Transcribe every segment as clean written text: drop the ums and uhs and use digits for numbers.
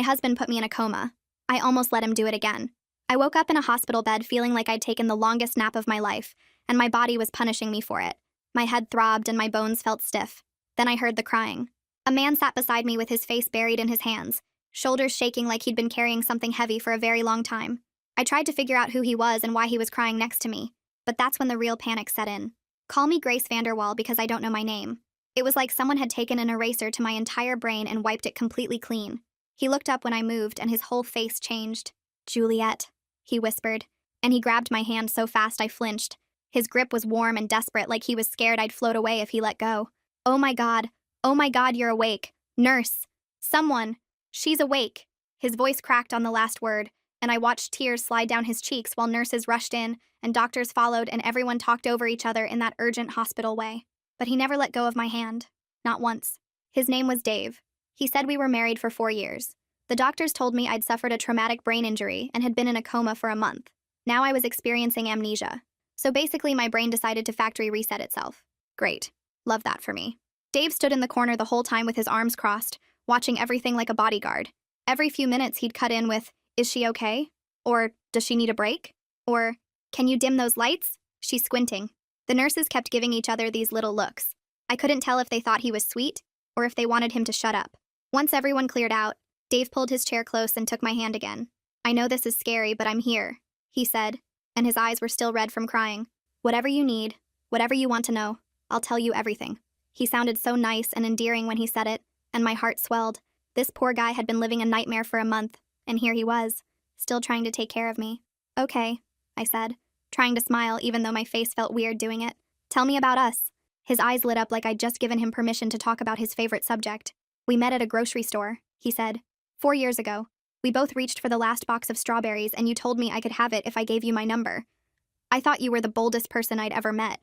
My husband put me in a coma. I almost let him do it again. I woke up in a hospital bed feeling like I'd taken the longest nap of my life, and my body was punishing me for it. My head throbbed and my bones felt stiff. Then I heard the crying. A man sat beside me with his face buried in his hands, shoulders shaking like he'd been carrying something heavy for a very long time. I tried to figure out who he was and why he was crying next to me, but that's when the real panic set in. Call me Grace Vanderwall because I don't know my name. It was like someone had taken an eraser to my entire brain and wiped it completely clean. He looked up when I moved and his whole face changed. "Juliet," he whispered, and he grabbed my hand so fast I flinched. His grip was warm and desperate, like he was scared I'd float away if he let go. Oh my God, you're awake. Nurse. Someone. She's awake. His voice cracked on the last word, and I watched tears slide down his cheeks while nurses rushed in, and doctors followed, and everyone talked over each other in that urgent hospital way. But he never let go of my hand. Not once. His name was Dave. He said we were married for 4 years. The doctors told me I'd suffered a traumatic brain injury and had been in a coma for a month. Now I was experiencing amnesia. So basically my brain decided to factory reset itself. Great. Love that for me. Dave stood in the corner the whole time with his arms crossed, watching everything like a bodyguard. Every few minutes he'd cut in with, "Is she okay?" Or, "Does she need a break?" Or, "Can you dim those lights? She's squinting." The nurses kept giving each other these little looks. I couldn't tell if they thought he was sweet or if they wanted him to shut up. Once everyone cleared out, Dave pulled his chair close and took my hand again. "I know this is scary, but I'm here," he said, and his eyes were still red from crying. "Whatever you need, whatever you want to know, I'll tell you everything." He sounded so nice and endearing when he said it, and my heart swelled. This poor guy had been living a nightmare for a month, and here he was, still trying to take care of me. "Okay," I said, trying to smile even though my face felt weird doing it. "Tell me about us." His eyes lit up like I'd just given him permission to talk about his favorite subject. "We met at a grocery store," he said. 4 years ago. We both reached for the last box of strawberries and you told me I could have it if I gave you my number. I thought you were the boldest person I'd ever met."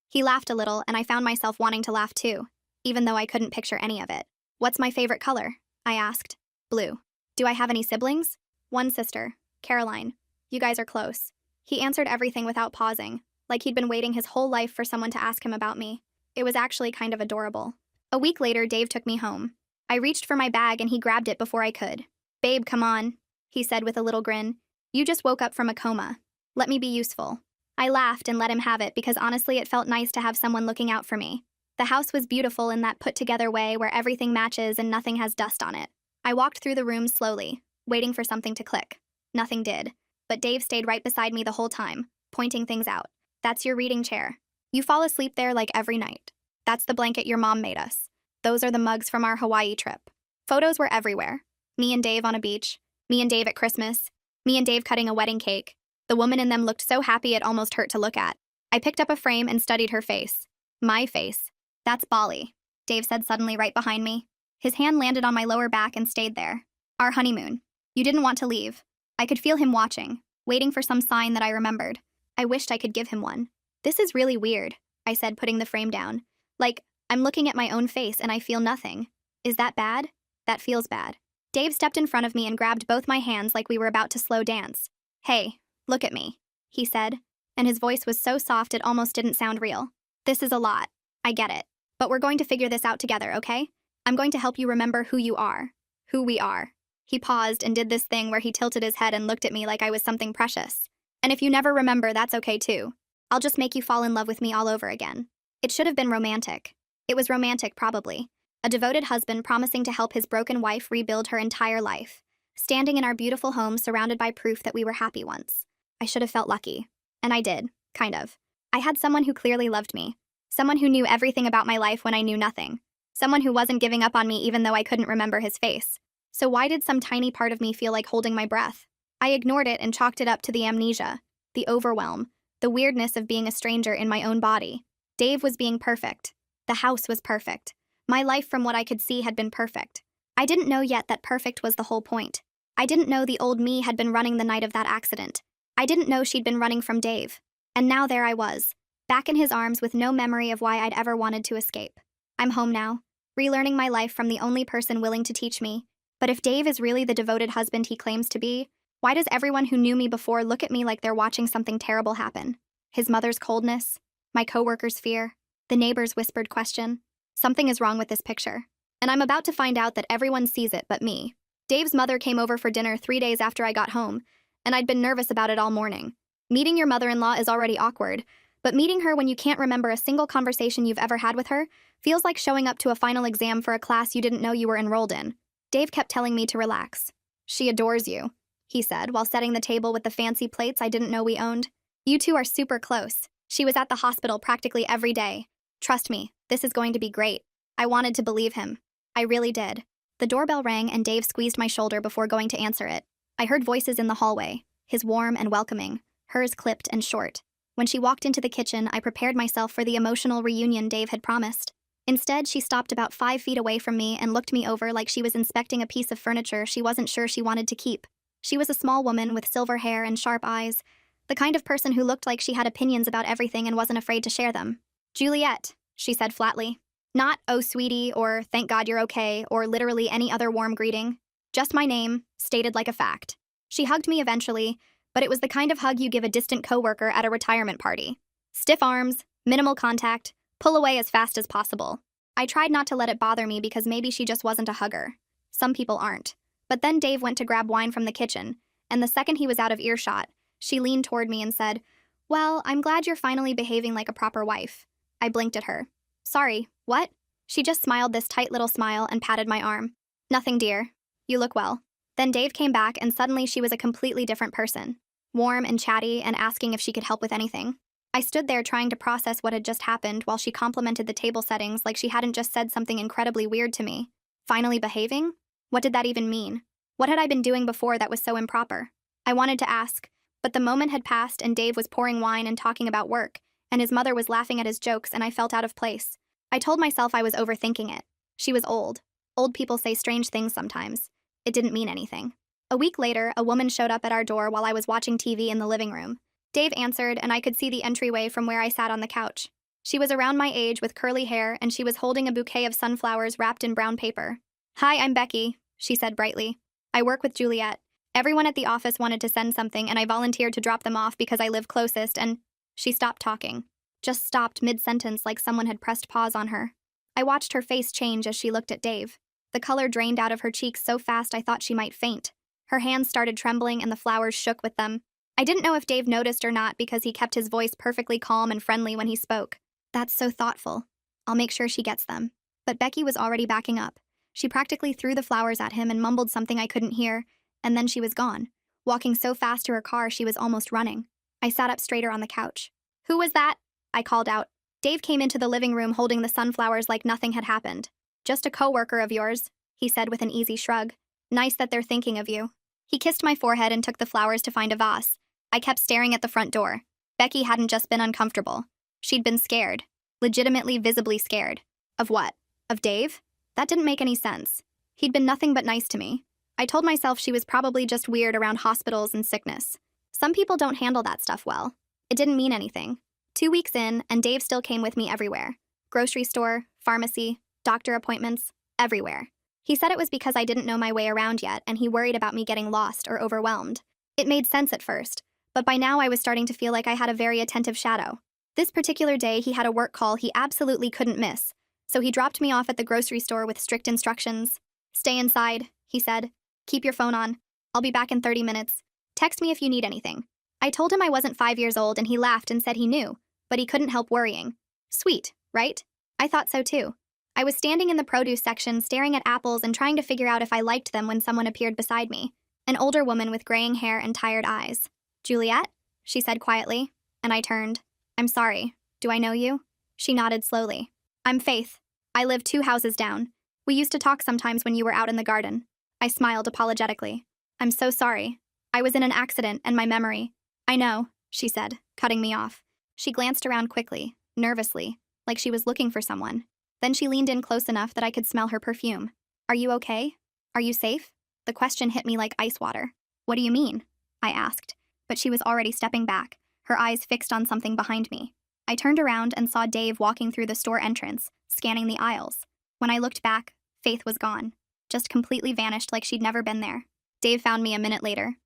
He laughed a little and I found myself wanting to laugh too, even though I couldn't picture any of it. "What's my favorite color?" I asked. "Blue." "Do I have any siblings?" "One sister, Caroline. You guys are close." He answered everything without pausing, like he'd been waiting his whole life for someone to ask him about me. It was actually kind of adorable. A week later, Dave took me home. I reached for my bag and he grabbed it before I could. "Babe, come on," he said with a little grin. "You just woke up from a coma. Let me be useful." I laughed and let him have it because honestly it felt nice to have someone looking out for me. The house was beautiful in that put-together way where everything matches and nothing has dust on it. I walked through the rooms slowly, waiting for something to click. Nothing did, but Dave stayed right beside me the whole time, pointing things out. "That's your reading chair. You fall asleep there like every night. That's the blanket your mom made us. Those are the mugs from our Hawaii trip." Photos were everywhere. Me and Dave on a beach, me and Dave at Christmas, me and Dave cutting a wedding cake. The woman in them looked so happy it almost hurt to look at. I picked up a frame and studied her face. My face. "That's Bali," Dave said suddenly right behind me. His hand landed on my lower back and stayed there. "Our honeymoon. You didn't want to leave." I could feel him watching, waiting for some sign that I remembered. I wished I could give him one. "This is really weird," I said, putting the frame down. "Like, I'm looking at my own face and I feel nothing. Is that bad?" "That feels bad." Dave stepped in front of me and grabbed both my hands like we were about to slow dance. "Hey, look at me," he said, and his voice was so soft it almost didn't sound real. "This is a lot. I get it. But we're going to figure this out together, okay? I'm going to help you remember who you are. Who we are." He paused and did this thing where he tilted his head and looked at me like I was something precious. "And if you never remember, that's okay too. I'll just make you fall in love with me all over again." It should have been romantic. It was romantic, probably. A devoted husband promising to help his broken wife rebuild her entire life. Standing in our beautiful home surrounded by proof that we were happy once. I should have felt lucky. And I did, kind of. I had someone who clearly loved me. Someone who knew everything about my life when I knew nothing. Someone who wasn't giving up on me even though I couldn't remember his face. So why did some tiny part of me feel like holding my breath? I ignored it and chalked it up to the amnesia, the overwhelm, the weirdness of being a stranger in my own body. Dave was being perfect. The house was perfect. My life from what I could see had been perfect. I didn't know yet that perfect was the whole point. I didn't know the old me had been running the night of that accident. I didn't know she'd been running from Dave. And now there I was, back in his arms with no memory of why I'd ever wanted to escape. I'm home now, relearning my life from the only person willing to teach me. But if Dave is really the devoted husband he claims to be, why does everyone who knew me before look at me like they're watching something terrible happen? His mother's coldness, my coworker's fear, the neighbor's whispered question. Something is wrong with this picture. And I'm about to find out that everyone sees it but me. Dave's mother came over for dinner 3 days after I got home, and I'd been nervous about it all morning. Meeting your mother-in-law is already awkward, but meeting her when you can't remember a single conversation you've ever had with her feels like showing up to a final exam for a class you didn't know you were enrolled in. Dave kept telling me to relax. "She adores you," he said while setting the table with the fancy plates I didn't know we owned. "You two are super close. She was at the hospital practically every day. Trust me, this is going to be great." I wanted to believe him. I really did. The doorbell rang and Dave squeezed my shoulder before going to answer it. I heard voices in the hallway, his warm and welcoming, hers clipped and short. When she walked into the kitchen, I prepared myself for the emotional reunion Dave had promised. Instead, she stopped about 5 feet away from me and looked me over like she was inspecting a piece of furniture she wasn't sure she wanted to keep. She was a small woman with silver hair and sharp eyes, the kind of person who looked like she had opinions about everything and wasn't afraid to share them. "Juliet," she said flatly. Not, "Oh, sweetie," or "Thank God you're okay," or literally any other warm greeting. Just my name, stated like a fact. She hugged me eventually, but it was the kind of hug you give a distant coworker at a retirement party. Stiff arms, minimal contact, pull away as fast as possible. I tried not to let it bother me because maybe she just wasn't a hugger. Some people aren't. But then Dave went to grab wine from the kitchen, and the second he was out of earshot, she leaned toward me and said, "Well, I'm glad you're finally behaving like a proper wife." I blinked at her. "Sorry, what?" She just smiled this tight little smile and patted my arm. "Nothing, dear. You look well." Then Dave came back and suddenly she was a completely different person. Warm and chatty and asking if she could help with anything. I stood there trying to process what had just happened while she complimented the table settings like she hadn't just said something incredibly weird to me. Finally behaving? What did that even mean? What had I been doing before that was so improper? I wanted to ask, but the moment had passed and Dave was pouring wine and talking about work, and his mother was laughing at his jokes and I felt out of place. I told myself I was overthinking it. She was old. Old people say strange things sometimes. It didn't mean anything. A week later, a woman showed up at our door while I was watching TV in the living room. Dave answered, and I could see the entryway from where I sat on the couch. She was around my age with curly hair, and she was holding a bouquet of sunflowers wrapped in brown paper. "Hi, I'm Becky," she said brightly. "I work with Juliet. Everyone at the office wanted to send something, and I volunteered to drop them off because I live closest, and..." She stopped talking. Just stopped mid-sentence like someone had pressed pause on her. I watched her face change as she looked at Dave. The color drained out of her cheeks so fast I thought she might faint. Her hands started trembling and the flowers shook with them. I didn't know if Dave noticed or not because he kept his voice perfectly calm and friendly when he spoke. "That's so thoughtful. I'll make sure she gets them." But Becky was already backing up. She practically threw the flowers at him and mumbled something I couldn't hear, and then she was gone, walking so fast to her car she was almost running. I sat up straighter on the couch. "Who was that?" I called out. Dave came into the living room holding the sunflowers like nothing had happened. "Just a coworker of yours," he said with an easy shrug. "Nice that they're thinking of you." He kissed my forehead and took the flowers to find a vase. I kept staring at the front door. Becky hadn't just been uncomfortable. She'd been scared. Legitimately, visibly scared. Of what? Of Dave? That didn't make any sense. He'd been nothing but nice to me. I told myself she was probably just weird around hospitals and sickness. Some people don't handle that stuff well. It didn't mean anything. 2 weeks in, and Dave still came with me everywhere. Grocery store, pharmacy, doctor appointments, everywhere. He said it was because I didn't know my way around yet, and he worried about me getting lost or overwhelmed. It made sense at first, but by now I was starting to feel like I had a very attentive shadow. This particular day, he had a work call he absolutely couldn't miss, so he dropped me off at the grocery store with strict instructions. "Stay inside," he said. "Keep your phone on. I'll be back in 30 minutes. Text me if you need anything." I told him I wasn't 5 years old, and he laughed and said he knew, but he couldn't help worrying. Sweet, right? I thought so too. I was standing in the produce section staring at apples and trying to figure out if I liked them when someone appeared beside me. An older woman with graying hair and tired eyes. "Juliet?" she said quietly, and I turned. "I'm sorry. Do I know you?" She nodded slowly. "I'm Faith. I live 2 houses down. We used to talk sometimes when you were out in the garden." I smiled apologetically. "I'm so sorry. I was in an accident and my memory..." "I know," she said, cutting me off. She glanced around quickly, nervously, like she was looking for someone. Then she leaned in close enough that I could smell her perfume. "Are you okay? Are you safe?" The question hit me like ice water. "What do you mean?" I asked, but she was already stepping back, her eyes fixed on something behind me. I turned around and saw Dave walking through the store entrance, scanning the aisles. When I looked back, Faith was gone, just completely vanished like she'd never been there. Dave found me a minute later.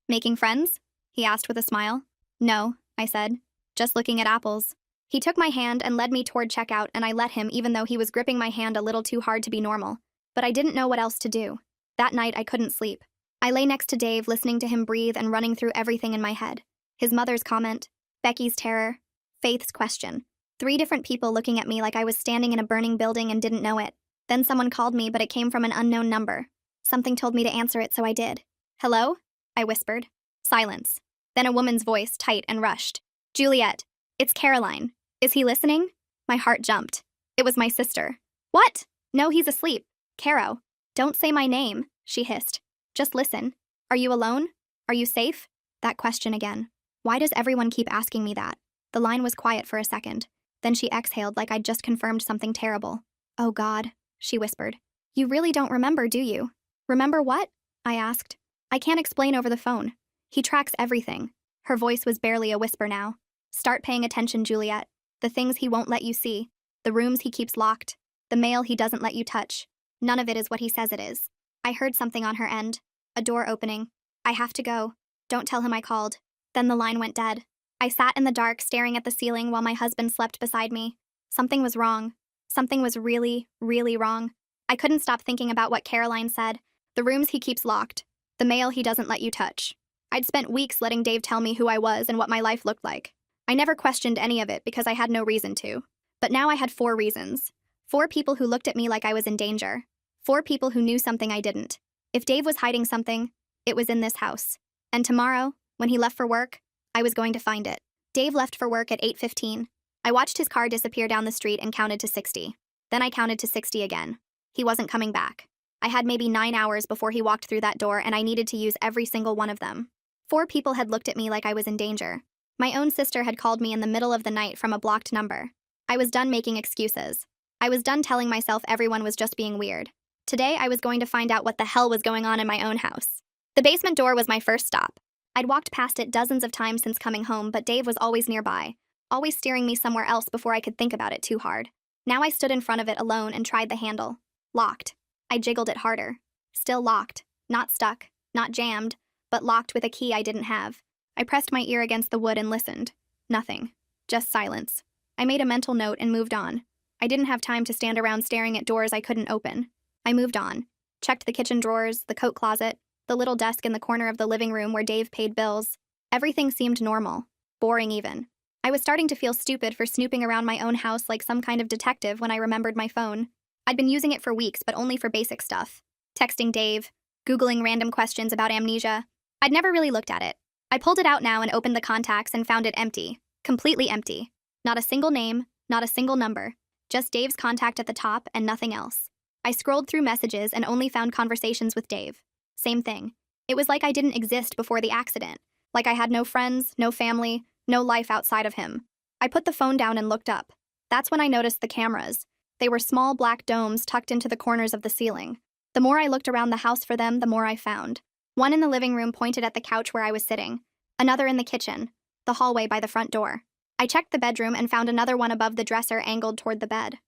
"Making friends?" he asked with a smile. "No," I said, "just looking at apples." He took my hand and led me toward checkout, and I let him even though he was gripping my hand a little too hard to be normal. But I didn't know what else to do. That night, I couldn't sleep. I lay next to Dave, listening to him breathe and running through everything in my head. His mother's comment, Becky's terror, Faith's question. 3 different people looking at me like I was standing in a burning building and didn't know it. Then someone called me, but it came from an unknown number. Something told me to answer it, so I did. "Hello?" I whispered. Silence. Then a woman's voice, tight and rushed. "Juliet, it's Caroline. Is he listening?" My heart jumped. It was my sister. "What?" "No, he's asleep. Caro. Don't say my name," she hissed. "Just listen. Are you alone? Are you safe?" That question again. Why does everyone keep asking me that? The line was quiet for a second. Then she exhaled like I'd just confirmed something terrible. "Oh God," she whispered. "You really don't remember, do you?" "Remember what?" I asked. "I can't explain over the phone. He tracks everything." Her voice was barely a whisper now. "Start paying attention, Juliet. The things he won't let you see. The rooms he keeps locked. The mail he doesn't let you touch. None of it is what he says it is." I heard something on her end. A door opening. "I have to go. Don't tell him I called." Then the line went dead. I sat in the dark, staring at the ceiling while my husband slept beside me. Something was wrong. Something was really, really wrong. I couldn't stop thinking about what Caroline said. The rooms he keeps locked. The mail he doesn't let you touch. I'd spent weeks letting Dave tell me who I was and what my life looked like. I never questioned any of it because I had no reason to. But now I had 4 reasons. 4 people who looked at me like I was in danger. 4 people who knew something I didn't. If Dave was hiding something, it was in this house. And tomorrow, when he left for work, I was going to find it. Dave left for work at 8:15. I watched his car disappear down the street and counted to 60. Then I counted to 60 again. He wasn't coming back. I had maybe 9 hours before he walked through that door, and I needed to use every single one of them. 4 people had looked at me like I was in danger. My own sister had called me in the middle of the night from a blocked number. I was done making excuses. I was done telling myself everyone was just being weird. Today, I was going to find out what the hell was going on in my own house. The basement door was my first stop. I'd walked past it dozens of times since coming home, but Dave was always nearby, always steering me somewhere else before I could think about it too hard. Now I stood in front of it alone and tried the handle. Locked. I jiggled it harder. Still locked. Not stuck. Not jammed. But locked with a key I didn't have. I pressed my ear against the wood and listened. Nothing. Just silence. I made a mental note and moved on. I didn't have time to stand around staring at doors I couldn't open. I moved on. Checked the kitchen drawers, the coat closet, the little desk in the corner of the living room where Dave paid bills. Everything seemed normal. Boring even. I was starting to feel stupid for snooping around my own house like some kind of detective when I remembered my phone. I'd been using it for weeks, but only for basic stuff. Texting Dave. Googling random questions about amnesia. I'd never really looked at it. I pulled it out now and opened the contacts and found it empty. Completely empty. Not a single name, not a single number. Just Dave's contact at the top and nothing else. I scrolled through messages and only found conversations with Dave. Same thing. It was like I didn't exist before the accident. Like I had no friends, no family, no life outside of him. I put the phone down and looked up. That's when I noticed the cameras. They were small black domes tucked into the corners of the ceiling. The more I looked around the house for them, the more I found. One in the living room pointed at the couch where I was sitting. Another in the kitchen. The hallway by the front door. I checked the bedroom and found another one above the dresser angled toward the bed.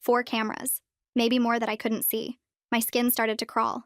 4 cameras. Maybe more that I couldn't see. My skin started to crawl.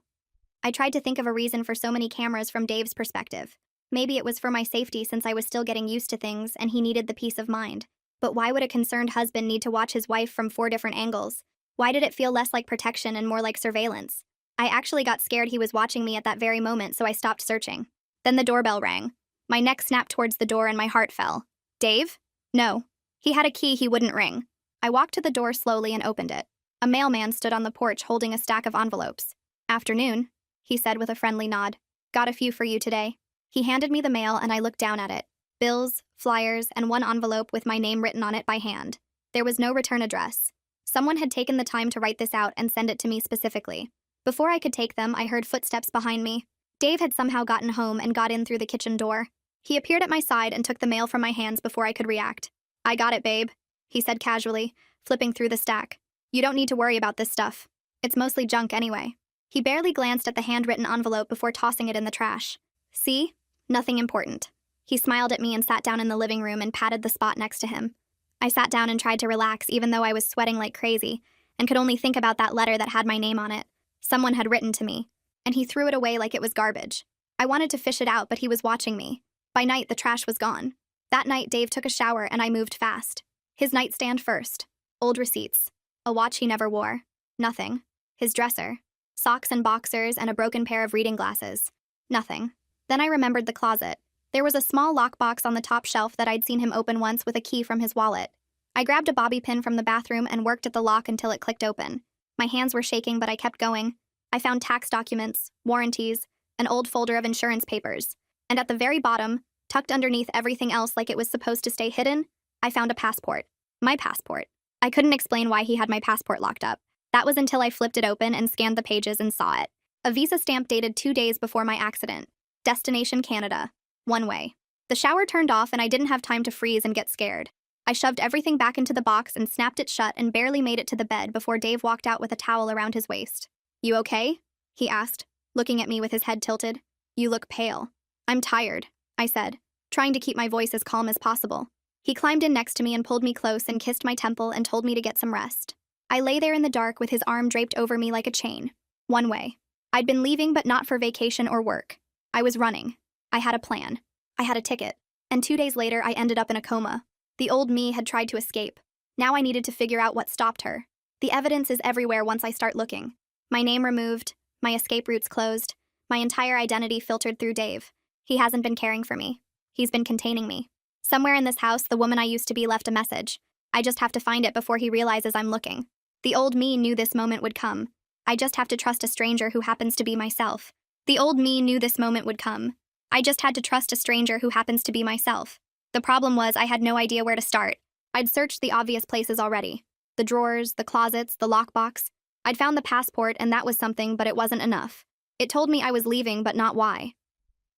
I tried to think of a reason for so many cameras from Dave's perspective. Maybe it was for my safety since I was still getting used to things and he needed the peace of mind. But why would a concerned husband need to watch his wife from 4 different angles? Why did it feel less like protection and more like surveillance? I actually got scared he was watching me at that very moment, so I stopped searching. Then the doorbell rang. My neck snapped towards the door and my heart fell. Dave? No. He had a key he wouldn't ring. I walked to the door slowly and opened it. A mailman stood on the porch holding a stack of envelopes. "Afternoon," he said with a friendly nod. "Got a few for you today." He handed me the mail and I looked down at it. Bills, flyers, and 1 envelope with my name written on it by hand. There was no return address. Someone had taken the time to write this out and send it to me specifically. Before I could take them, I heard footsteps behind me. Dave had somehow gotten home and got in through the kitchen door. He appeared at my side and took the mail from my hands before I could react. "I got it, babe," he said casually, flipping through the stack. "You don't need to worry about this stuff. It's mostly junk anyway." He barely glanced at the handwritten envelope before tossing it in the trash. "See? Nothing important." He smiled at me and sat down in the living room and patted the spot next to him. I sat down and tried to relax even though I was sweating like crazy and could only think about that letter that had my name on it. Someone had written to me, and he threw it away like it was garbage. I wanted to fish it out, but he was watching me. By night, the trash was gone. That night, Dave took a shower and I moved fast. His nightstand first. Old receipts. A watch he never wore. Nothing. His dresser. Socks and boxers and a broken pair of reading glasses. Nothing. Then I remembered the closet. There was a small lockbox on the top shelf that I'd seen him open once with a key from his wallet. I grabbed a bobby pin from the bathroom and worked at the lock until it clicked open. My hands were shaking, but I kept going. I found tax documents, warranties, an old folder of insurance papers. And at the very bottom, tucked underneath everything else like it was supposed to stay hidden, I found a passport. My passport. I couldn't explain why he had my passport locked up. That was until I flipped it open and scanned the pages and saw it. A visa stamp dated 2 days before my accident. Destination Canada. One way. The shower turned off and I didn't have time to freeze and get scared. I shoved everything back into the box and snapped it shut and barely made it to the bed before Dave walked out with a towel around his waist. "You okay?" he asked, looking at me with his head tilted. "You look pale." "I'm tired," I said, trying to keep my voice as calm as possible. He climbed in next to me and pulled me close and kissed my temple and told me to get some rest. I lay there in the dark with his arm draped over me like a chain. One way. I'd been leaving, but not for vacation or work. I was running. I had a plan. I had a ticket. And 2 days later, I ended up in a coma. The old me had tried to escape. Now I needed to figure out what stopped her. The evidence is everywhere once I start looking. My name removed, my escape routes closed, my entire identity filtered through Dave. He hasn't been caring for me. He's been containing me. Somewhere in this house, the woman I used to be left a message. I just have to find it before he realizes I'm looking. The old me knew this moment would come. I just have to trust a stranger who happens to be myself. The old me knew this moment would come. I just had to trust a stranger who happens to be myself. The problem was I had no idea where to start. I'd searched the obvious places already. The drawers, the closets, the lockbox. I'd found the passport, and that was something, but it wasn't enough. It told me I was leaving, but not why.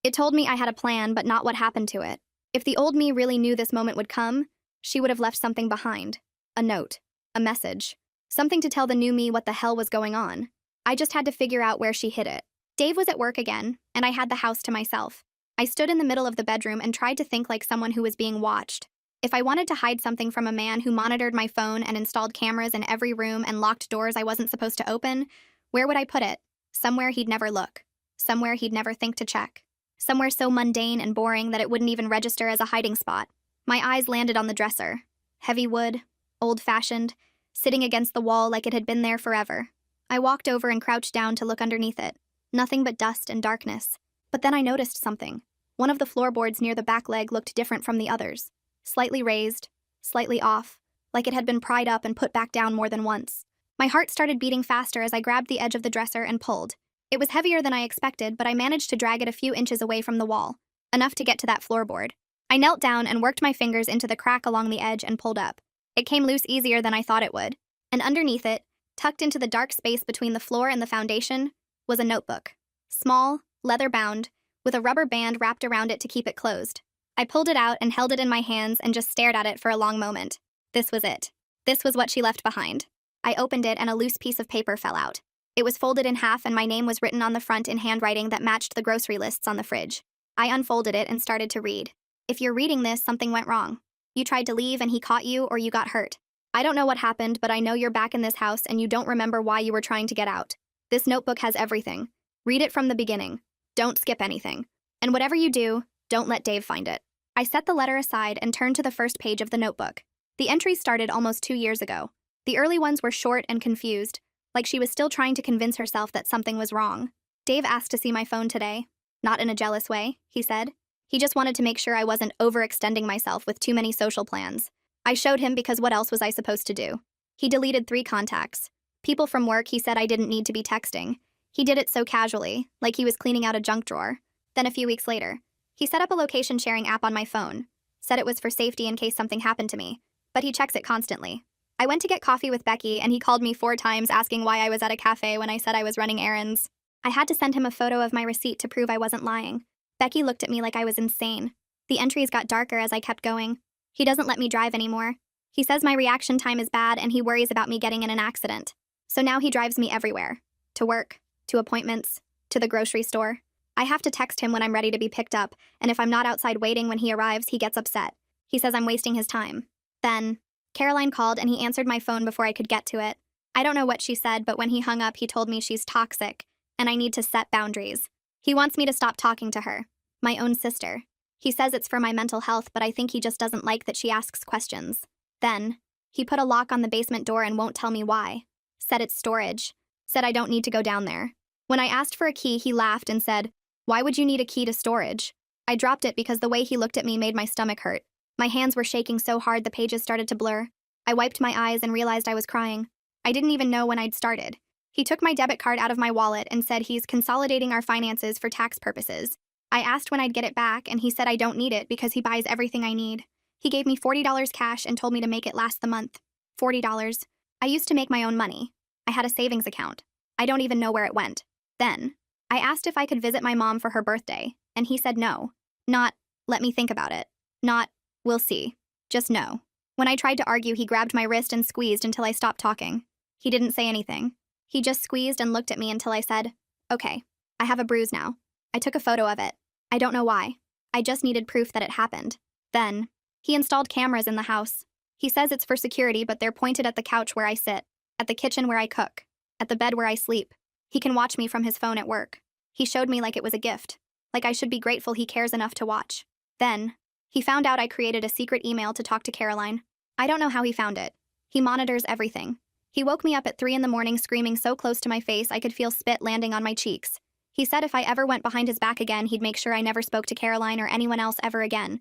It told me I had a plan, but not what happened to it. If the old me really knew this moment would come, she would have left something behind. A note. A message. Something to tell the new me what the hell was going on. I just had to figure out where she hid it. Dave was at work again, and I had the house to myself. I stood in the middle of the bedroom and tried to think like someone who was being watched. If I wanted to hide something from a man who monitored my phone and installed cameras in every room and locked doors I wasn't supposed to open, where would I put it? Somewhere he'd never look. Somewhere he'd never think to check. Somewhere so mundane and boring that it wouldn't even register as a hiding spot. My eyes landed on the dresser. Heavy wood, old-fashioned, sitting against the wall like it had been there forever. I walked over and crouched down to look underneath it. Nothing but dust and darkness. But then I noticed something. One of the floorboards near the back leg looked different from the others. Slightly raised, slightly off, like it had been pried up and put back down more than once. My heart started beating faster as I grabbed the edge of the dresser and pulled. It was heavier than I expected, but I managed to drag it a few inches away from the wall, enough to get to that floorboard. I knelt down and worked my fingers into the crack along the edge and pulled up. It came loose easier than I thought it would. And underneath it, tucked into the dark space between the floor and the foundation, was a notebook. Small, leather-bound, with a rubber band wrapped around it to keep it closed. I pulled it out and held it in my hands and just stared at it for a long moment. This was it. This was what she left behind. I opened it and a loose piece of paper fell out. It was folded in half and my name was written on the front in handwriting that matched the grocery lists on the fridge. I unfolded it and started to read. "If you're reading this, something went wrong. You tried to leave and he caught you, or you got hurt. I don't know what happened, but I know you're back in this house and you don't remember why you were trying to get out. This notebook has everything. Read it from the beginning. Don't skip anything. And whatever you do, don't let Dave find it." I set the letter aside and turned to the first page of the notebook. The entries started almost 2 years ago. The early ones were short and confused, like she was still trying to convince herself that something was wrong. "Dave asked to see my phone today. Not in a jealous way," he said. "He just wanted to make sure I wasn't overextending myself with too many social plans. I showed him because what else was I supposed to do? He deleted 3 contacts. People from work he said I didn't need to be texting. He did it so casually, like he was cleaning out a junk drawer. Then a few weeks later, he set up a location sharing app on my phone. Said it was for safety in case something happened to me, but he checks it constantly. I went to get coffee with Becky and he called me 4 times asking why I was at a cafe when I said I was running errands. I had to send him a photo of my receipt to prove I wasn't lying. Becky looked at me like I was insane. The entries got darker as I kept going. He doesn't let me drive anymore. He says my reaction time is bad and he worries about me getting in an accident. So now he drives me everywhere. To work, to appointments, to the grocery store. I have to text him when I'm ready to be picked up, and if I'm not outside waiting when he arrives, he gets upset. He says I'm wasting his time. Then, Caroline called and he answered my phone before I could get to it. I don't know what she said, but when he hung up, he told me she's toxic, and I need to set boundaries. He wants me to stop talking to her. My own sister. He says it's for my mental health, but I think he just doesn't like that she asks questions. Then, he put a lock on the basement door and won't tell me why. Said it's storage. said I don't need to go down there. When I asked for a key, he laughed and said, "Why would you need a key to storage?" I dropped it because the way he looked at me made my stomach hurt. My hands were shaking so hard the pages started to blur. I wiped my eyes and realized I was crying. I didn't even know when I'd started. He took my debit card out of my wallet and said he's consolidating our finances for tax purposes. I asked when I'd get it back, and he said I don't need it because he buys everything I need. He gave me $40 cash and told me to make it last the month. $40. I used to make my own money. I had a savings account. I don't even know where it went. Then, I asked if I could visit my mom for her birthday, and he said no. Not, let me think about it. Not, we'll see. Just no. When I tried to argue, he grabbed my wrist and squeezed until I stopped talking. He didn't say anything. He just squeezed and looked at me until I said, "Okay, I have a bruise now." I took a photo of it. I don't know why. I just needed proof that it happened. Then, he installed cameras in the house. He says it's for security, but they're pointed at the couch where I sit, at the kitchen where I cook, at the bed where I sleep. He can watch me from his phone at work. He showed me like it was a gift, like I should be grateful he cares enough to watch. Then, he found out I created a secret email to talk to Caroline. I don't know how he found it. He monitors everything. He woke me up at 3 in the morning screaming so close to my face I could feel spit landing on my cheeks. He said if I ever went behind his back again, he'd make sure I never spoke to Caroline or anyone else ever again.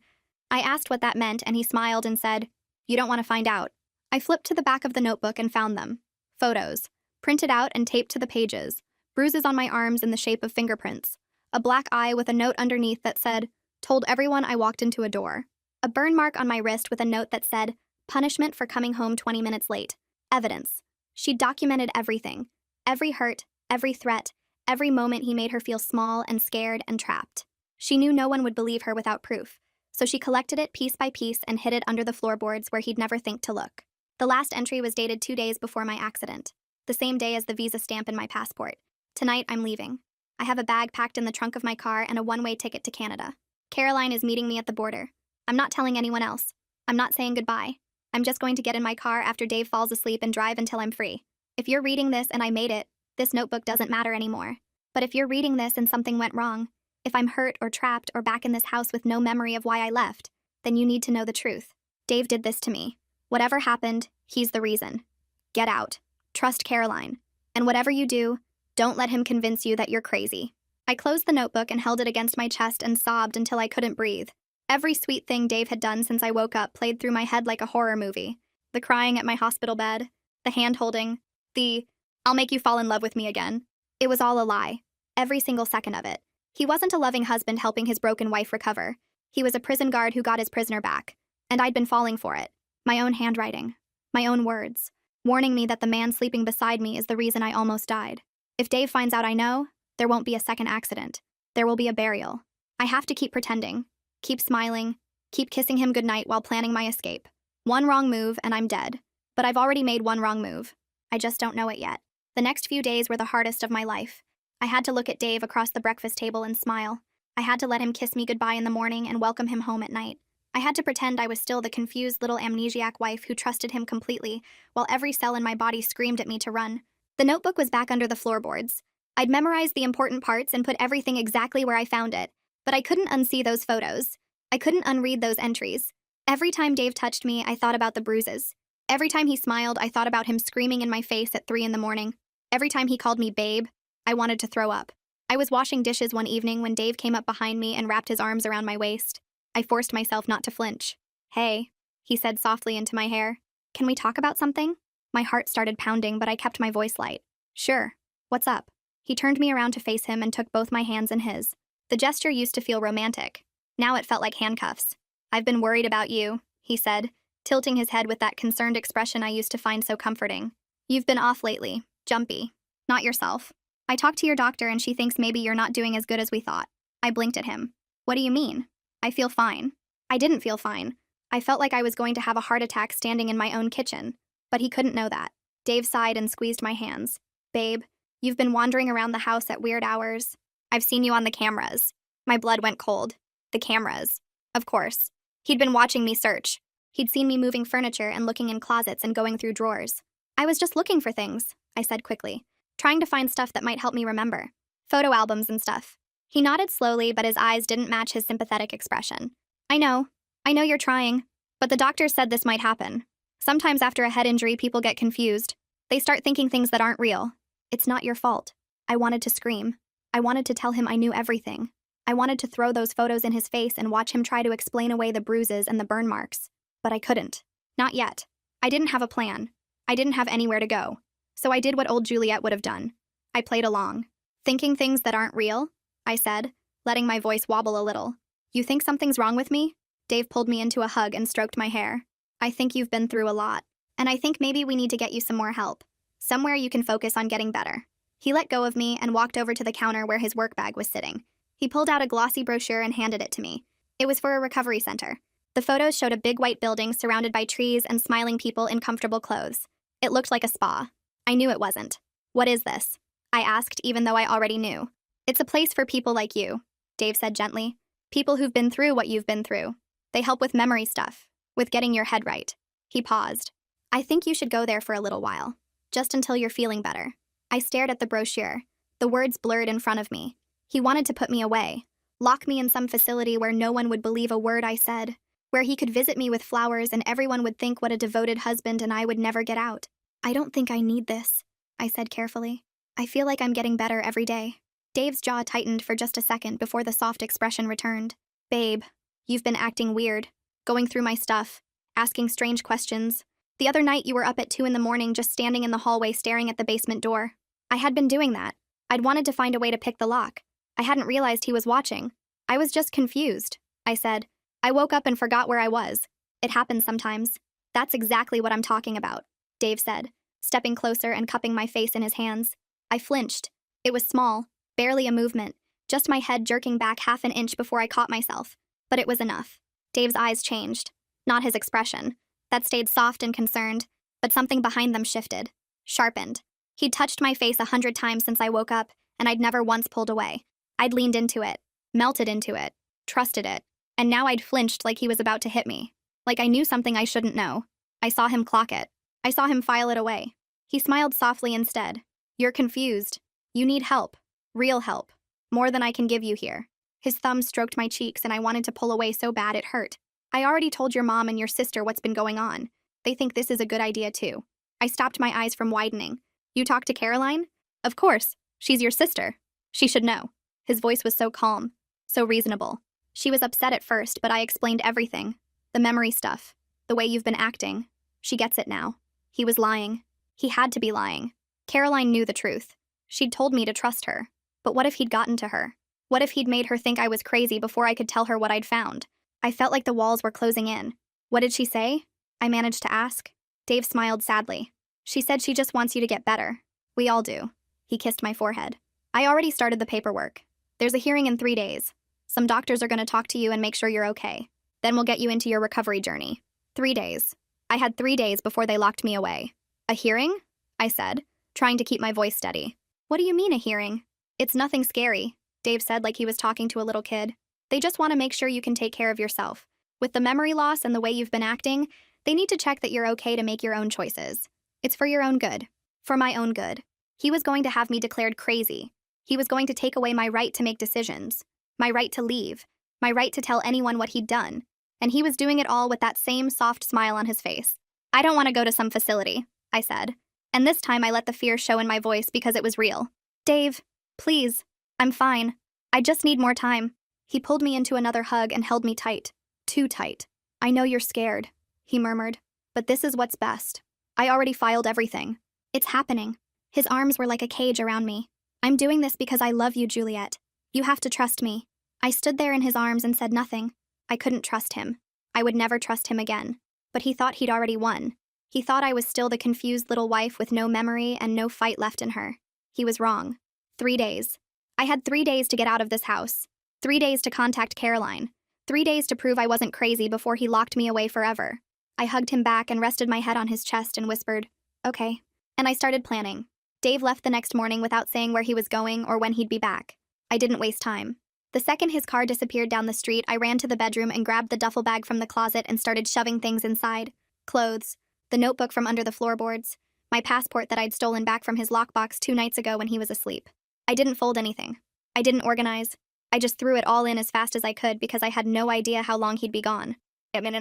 I asked what that meant, and he smiled and said, "You don't want to find out." I flipped to the back of the notebook and found them. Photos, printed out and taped to the pages, bruises on my arms in the shape of fingerprints, a black eye with a note underneath that said, "Told everyone I walked into a door," a burn mark on my wrist with a note that said, "Punishment for coming home 20 minutes late." Evidence. She'd documented everything. Every hurt, every threat, every moment he made her feel small and scared and trapped. She knew no one would believe her without proof, so she collected it piece by piece and hid it under the floorboards where he'd never think to look. The last entry was dated 2 days before my accident, the same day as the visa stamp in my passport. Tonight, I'm leaving. I have a bag packed in the trunk of my car and a one-way ticket to Canada. Caroline is meeting me at the border. I'm not telling anyone else. I'm not saying goodbye. I'm just going to get in my car after Dave falls asleep and drive until I'm free. If you're reading this and I made it, this notebook doesn't matter anymore. But if you're reading this and something went wrong, if I'm hurt or trapped or back in this house with no memory of why I left, then you need to know the truth. Dave did this to me. Whatever happened, he's the reason. Get out. Trust Caroline. And whatever you do, don't let him convince you that you're crazy. I closed the notebook and held it against my chest and sobbed until I couldn't breathe. Every sweet thing Dave had done since I woke up played through my head like a horror movie. The crying at my hospital bed, the hand-holding, the, "I'll make you fall in love with me again." It was all a lie. Every single second of it. He wasn't a loving husband helping his broken wife recover. He was a prison guard who got his prisoner back. And I'd been falling for it. My own handwriting. My own words. Warning me that the man sleeping beside me is the reason I almost died. If Dave finds out I know, there won't be a second accident. There will be a burial. I have to keep pretending. Keep smiling, keep kissing him goodnight while planning my escape. One wrong move and I'm dead. But I've already made one wrong move. I just don't know it yet. The next few days were the hardest of my life. I had to look at Dave across the breakfast table and smile. I had to let him kiss me goodbye in the morning and welcome him home at night. I had to pretend I was still the confused little amnesiac wife who trusted him completely, while every cell in my body screamed at me to run. The notebook was back under the floorboards. I'd memorized the important parts and put everything exactly where I found it. But I couldn't unsee those photos. I couldn't unread those entries. Every time Dave touched me, I thought about the bruises. Every time he smiled, I thought about him screaming in my face at 3 in the morning. Every time he called me babe, I wanted to throw up. I was washing dishes one evening when Dave came up behind me and wrapped his arms around my waist. I forced myself not to flinch. "Hey," he said softly into my hair. "Can we talk about something?" My heart started pounding, but I kept my voice light. "Sure. What's up?" He turned me around to face him and took both my hands in his. The gesture used to feel romantic. Now it felt like handcuffs. "I've been worried about you," he said, tilting his head with that concerned expression I used to find so comforting. "You've been off lately, jumpy. Not yourself. I talked to your doctor and she thinks maybe you're not doing as good as we thought." I blinked at him. "What do you mean?" "I feel fine." I didn't feel fine. I felt like I was going to have a heart attack standing in my own kitchen. But he couldn't know that. Dave sighed and squeezed my hands. "Babe, you've been wandering around the house at weird hours. I've seen you on the cameras." My blood went cold. The cameras. Of course. He'd been watching me search. He'd seen me moving furniture and looking in closets and going through drawers. "I was just looking for things," I said quickly, trying to find stuff that might help me remember. Photo albums and stuff. He nodded slowly, but his eyes didn't match his sympathetic expression. I know you're trying. But the doctor said this might happen. Sometimes after a head injury, people get confused. They start thinking things that aren't real. It's not your fault. I wanted to scream. I wanted to tell him I knew everything. I wanted to throw those photos in his face and watch him try to explain away the bruises and the burn marks. But I couldn't. Not yet. I didn't have a plan. I didn't have anywhere to go. So I did what old Juliet would have done. I played along. Thinking things that aren't real? I said, letting my voice wobble a little. You think something's wrong with me? Dave pulled me into a hug and stroked my hair. I think you've been through a lot. And I think maybe we need to get you some more help. Somewhere you can focus on getting better. He let go of me and walked over to the counter where his work bag was sitting. He pulled out a glossy brochure and handed it to me. It was for a recovery center. The photos showed a big white building surrounded by trees and smiling people in comfortable clothes. It looked like a spa. I knew it wasn't. What is this? I asked, even though I already knew. It's a place for people like you, Dave said gently. People who've been through what you've been through. They help with memory stuff, with getting your head right. He paused. I think you should go there for a little while, just until you're feeling better. I stared at the brochure. The words blurred in front of me. He wanted to put me away, lock me in some facility where no one would believe a word I said, where he could visit me with flowers and everyone would think what a devoted husband and I would never get out. I don't think I need this, I said carefully. I feel like I'm getting better every day. Dave's jaw tightened for just a second before the soft expression returned. Babe, you've been acting weird, going through my stuff, asking strange questions. The other night you were up at 2 a.m. just standing in the hallway staring at the basement door. I had been doing that. I'd wanted to find a way to pick the lock. I hadn't realized he was watching. I was just confused, I said. I woke up and forgot where I was. It happens sometimes. That's exactly what I'm talking about, Dave said, stepping closer and cupping my face in his hands. I flinched. It was small, barely a movement, just my head jerking back half an inch before I caught myself. But it was enough. Dave's eyes changed. Not his expression. That stayed soft and concerned, but something behind them shifted, sharpened. He'd touched my face 100 times since I woke up, and I'd never once pulled away. I'd leaned into it, melted into it, trusted it, and now I'd flinched like he was about to hit me. Like I knew something I shouldn't know. I saw him clock it. I saw him file it away. He smiled softly instead. You're confused. You need help. Real help. More than I can give you here. His thumb stroked my cheeks and I wanted to pull away so bad it hurt. I already told your mom and your sister what's been going on. They think this is a good idea too. I stopped my eyes from widening. You talked to Caroline? Of course. She's your sister. She should know. His voice was so calm, so reasonable. She was upset at first, but I explained everything. The memory stuff. The way you've been acting. She gets it now. He was lying. He had to be lying. Caroline knew the truth. She'd told me to trust her. But what if he'd gotten to her? What if he'd made her think I was crazy before I could tell her what I'd found? I felt like the walls were closing in. What did she say? I managed to ask. Dave smiled sadly. She said she just wants you to get better. We all do. He kissed my forehead. I already started the paperwork. There's a hearing in 3 days. Some doctors are going to talk to you and make sure you're okay. Then we'll get you into your recovery journey. 3 days. I had 3 days before they locked me away. A hearing? I said, trying to keep my voice steady. What do you mean a hearing? It's nothing scary, Dave said like he was talking to a little kid. They just want to make sure you can take care of yourself. With the memory loss and the way you've been acting, they need to check that you're okay to make your own choices. It's for your own good. For my own good. He was going to have me declared crazy. He was going to take away my right to make decisions, my right to leave, my right to tell anyone what he'd done. And he was doing it all with that same soft smile on his face. I don't want to go to some facility, I said. And this time I let the fear show in my voice because it was real. Dave, please, I'm fine. I just need more time. He pulled me into another hug and held me tight. Too tight. I know you're scared, he murmured. But this is what's best. I already filed everything. It's happening. His arms were like a cage around me. I'm doing this because I love you, Juliet. You have to trust me. I stood there in his arms and said nothing. I couldn't trust him. I would never trust him again. But he thought he'd already won. He thought I was still the confused little wife with no memory and no fight left in her. He was wrong. 3 days. I had 3 days to get out of this house. 3 days to contact Caroline. 3 days to prove I wasn't crazy before he locked me away forever. I hugged him back and rested my head on his chest and whispered, okay. And I started planning. Dave left the next morning without saying where he was going or when he'd be back. I didn't waste time. The second his car disappeared down the street, I ran to the bedroom and grabbed the duffel bag from the closet and started shoving things inside. Clothes, the notebook from under the floorboards, my passport that I'd stolen back from his lockbox 2 nights ago when he was asleep. I didn't fold anything. I didn't organize. I just threw it all in as fast as I could because I had no idea how long he'd be gone.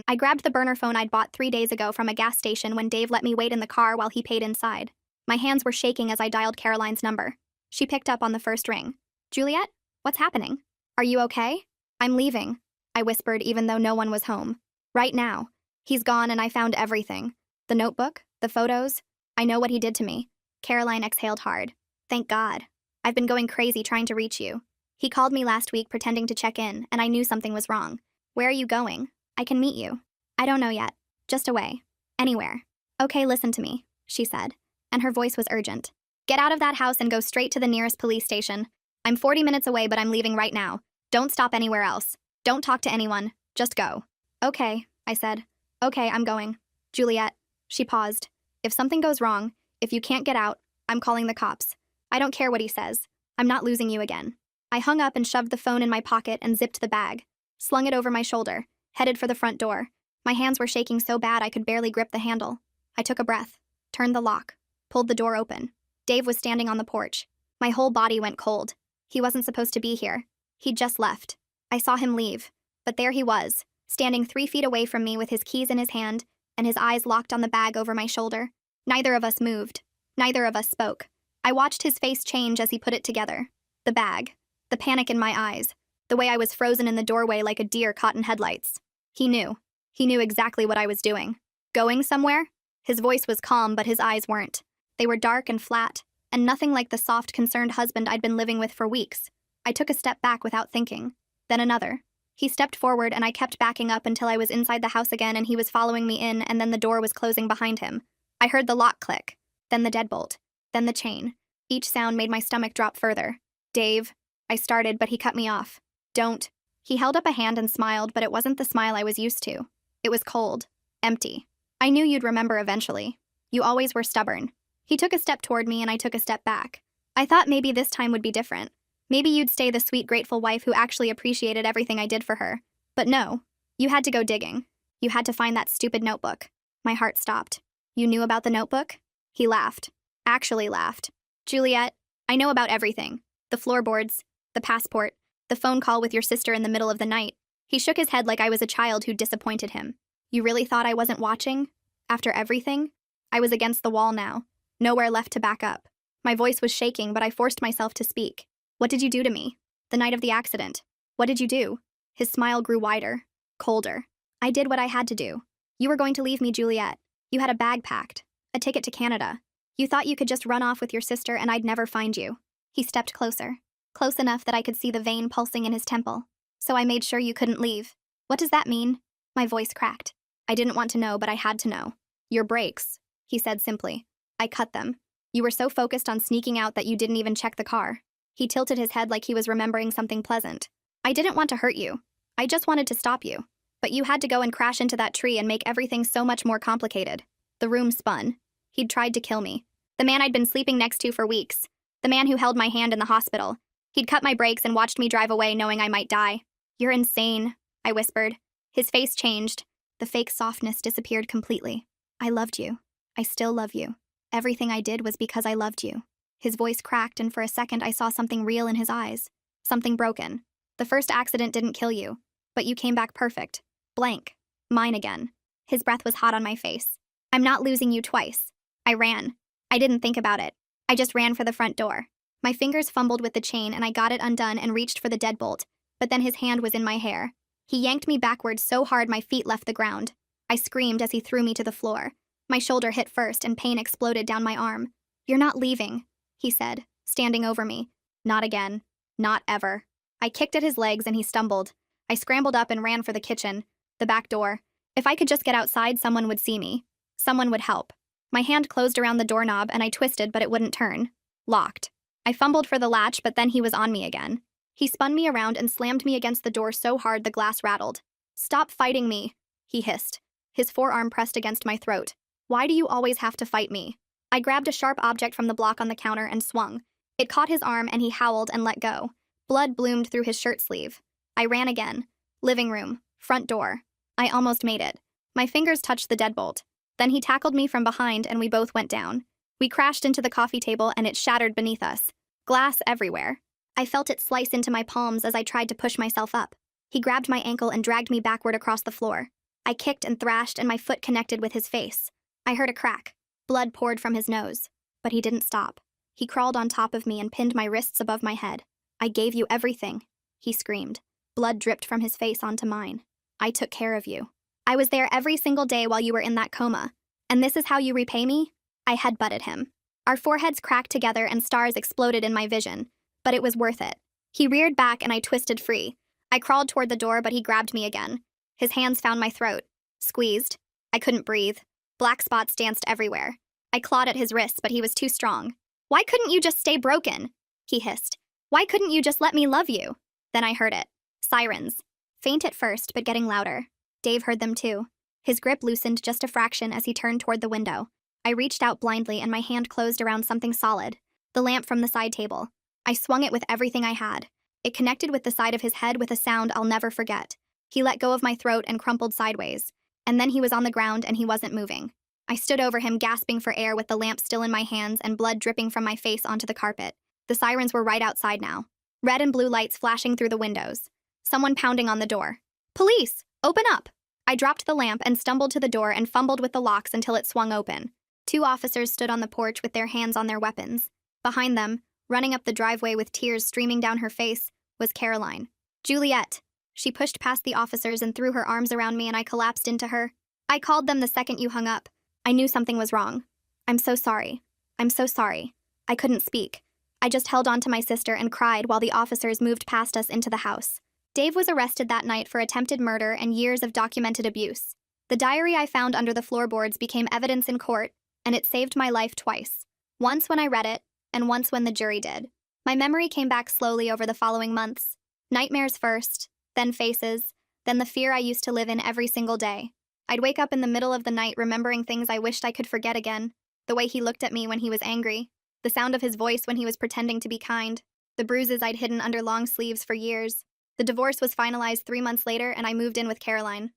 I grabbed the burner phone I'd bought 3 days ago from a gas station when Dave let me wait in the car while he paid inside. My hands were shaking as I dialed Caroline's number. She picked up on the first ring. Juliet? What's happening? Are you okay? I'm leaving, I whispered even though no one was home. Right now. He's gone and I found everything. The notebook, the photos. I know what he did to me. Caroline exhaled hard. Thank God. I've been going crazy trying to reach you. He called me last week pretending to check in, and I knew something was wrong. Where are you going? I can meet you. I don't know yet. Just away. Anywhere. Okay, listen to me, she said, and her voice was urgent. Get out of that house and go straight to the nearest police station. I'm 40 minutes away, but I'm leaving right now. Don't stop anywhere else. Don't talk to anyone. Just go. Okay, I said. Okay, I'm going. Juliet. She paused. If something goes wrong, if you can't get out, I'm calling the cops. I don't care what he says. I'm not losing you again. I hung up and shoved the phone in my pocket and zipped the bag, slung it over my shoulder, headed for the front door. My hands were shaking so bad I could barely grip the handle. I took a breath, turned the lock, pulled the door open. Dave was standing on the porch. My whole body went cold. He wasn't supposed to be here. He'd just left. I saw him leave, but there he was, standing 3 feet away from me with his keys in his hand and his eyes locked on the bag over my shoulder. Neither of us moved. Neither of us spoke. I watched his face change as he put it together. The bag. The panic in my eyes. The way I was frozen in the doorway like a deer caught in headlights. He knew. He knew exactly what I was doing. Going somewhere? His voice was calm, but his eyes weren't. They were dark and flat, and nothing like the soft, concerned husband I'd been living with for weeks. I took a step back without thinking. Then another. He stepped forward, and I kept backing up until I was inside the house again and he was following me in, and then the door was closing behind him. I heard the lock click, then the deadbolt, then the chain. Each sound made my stomach drop further. Dave, I started, but he cut me off. Don't. He held up a hand and smiled, but it wasn't the smile I was used to. It was cold. Empty. I knew you'd remember eventually. You always were stubborn. He took a step toward me and I took a step back. I thought maybe this time would be different. Maybe you'd stay the sweet, grateful wife who actually appreciated everything I did for her. But no. You had to go digging. You had to find that stupid notebook. My heart stopped. You knew about the notebook? He laughed. Actually laughed. Juliet, I know about everything. The floorboards, the passport, the phone call with your sister in the middle of the night. He shook his head like I was a child who disappointed him. You really thought I wasn't watching? After everything? I was against the wall now. Nowhere left to back up. My voice was shaking, but I forced myself to speak. What did you do to me? The night of the accident. What did you do? His smile grew wider, colder. I did what I had to do. You were going to leave me, Juliet. You had a bag packed, a ticket to Canada. You thought you could just run off with your sister and I'd never find you. He stepped closer, close enough that I could see the vein pulsing in his temple. So I made sure you couldn't leave. What does that mean? My voice cracked. I didn't want to know, but I had to know. Your brakes, he said simply. I cut them. You were so focused on sneaking out that you didn't even check the car. He tilted his head like he was remembering something pleasant. I didn't want to hurt you. I just wanted to stop you. But you had to go and crash into that tree and make everything so much more complicated. The room spun. He'd tried to kill me. The man I'd been sleeping next to for weeks. The man who held my hand in the hospital. He'd cut my brakes and watched me drive away knowing I might die. You're insane, I whispered. His face changed. The fake softness disappeared completely. I loved you. I still love you. Everything I did was because I loved you. His voice cracked, and for a second I saw something real in his eyes. Something broken. The first accident didn't kill you, but you came back perfect. Blank. Mine again. His breath was hot on my face. I'm not losing you twice. I ran. I didn't think about it. I just ran for the front door. My fingers fumbled with the chain and I got it undone and reached for the deadbolt, but then his hand was in my hair. He yanked me backwards so hard my feet left the ground. I screamed as he threw me to the floor. My shoulder hit first and pain exploded down my arm. You're not leaving, he said, standing over me. Not again. Not ever. I kicked at his legs and he stumbled. I scrambled up and ran for the kitchen, the back door. If I could just get outside, someone would see me. Someone would help. My hand closed around the doorknob and I twisted, but it wouldn't turn. Locked. I fumbled for the latch, but then he was on me again. He spun me around and slammed me against the door so hard the glass rattled. Stop fighting me, he hissed. His forearm pressed against my throat. Why do you always have to fight me? I grabbed a sharp object from the block on the counter and swung. It caught his arm and he howled and let go. Blood bloomed through his shirt sleeve. I ran again. Living room. Front door. I almost made it. My fingers touched the deadbolt. Then he tackled me from behind and we both went down. We crashed into the coffee table and it shattered beneath us. Glass everywhere. I felt it slice into my palms as I tried to push myself up. He grabbed my ankle and dragged me backward across the floor. I kicked and thrashed and my foot connected with his face. I heard a crack. Blood poured from his nose. But he didn't stop. He crawled on top of me and pinned my wrists above my head. I gave you everything, he screamed. Blood dripped from his face onto mine. I took care of you. I was there every single day while you were in that coma. And this is how you repay me? I headbutted him. Our foreheads cracked together and stars exploded in my vision. But it was worth it. He reared back and I twisted free. I crawled toward the door, but he grabbed me again. His hands found my throat. Squeezed. I couldn't breathe. Black spots danced everywhere. I clawed at his wrists, but he was too strong. Why couldn't you just stay broken? He hissed. Why couldn't you just let me love you? Then I heard it. Sirens. Faint at first, but getting louder. Dave heard them too. His grip loosened just a fraction as he turned toward the window. I reached out blindly and my hand closed around something solid. The lamp from the side table. I swung it with everything I had. It connected with the side of his head with a sound I'll never forget. He let go of my throat and crumpled sideways. And then he was on the ground and he wasn't moving. I stood over him, gasping for air with the lamp still in my hands and blood dripping from my face onto the carpet. The sirens were right outside now. Red and blue lights flashing through the windows. Someone pounding on the door. Police! Open up! I dropped the lamp and stumbled to the door and fumbled with the locks until it swung open. 2 officers stood on the porch with their hands on their weapons. Behind them, running up the driveway with tears streaming down her face, was Caroline. Juliet. She pushed past the officers and threw her arms around me and I collapsed into her. I called them the second you hung up. I knew something was wrong. I'm so sorry. I'm so sorry. I couldn't speak. I just held on to my sister and cried while the officers moved past us into the house. Dave was arrested that night for attempted murder and years of documented abuse. The diary I found under the floorboards became evidence in court, and it saved my life twice. Once when I read it, and once when the jury did. My memory came back slowly over the following months. Nightmares first, then faces, then the fear I used to live in every single day. I'd wake up in the middle of the night remembering things I wished I could forget again. The way he looked at me when he was angry. The sound of his voice when he was pretending to be kind. The bruises I'd hidden under long sleeves for years. The divorce was finalized 3 months later and I moved in with Caroline.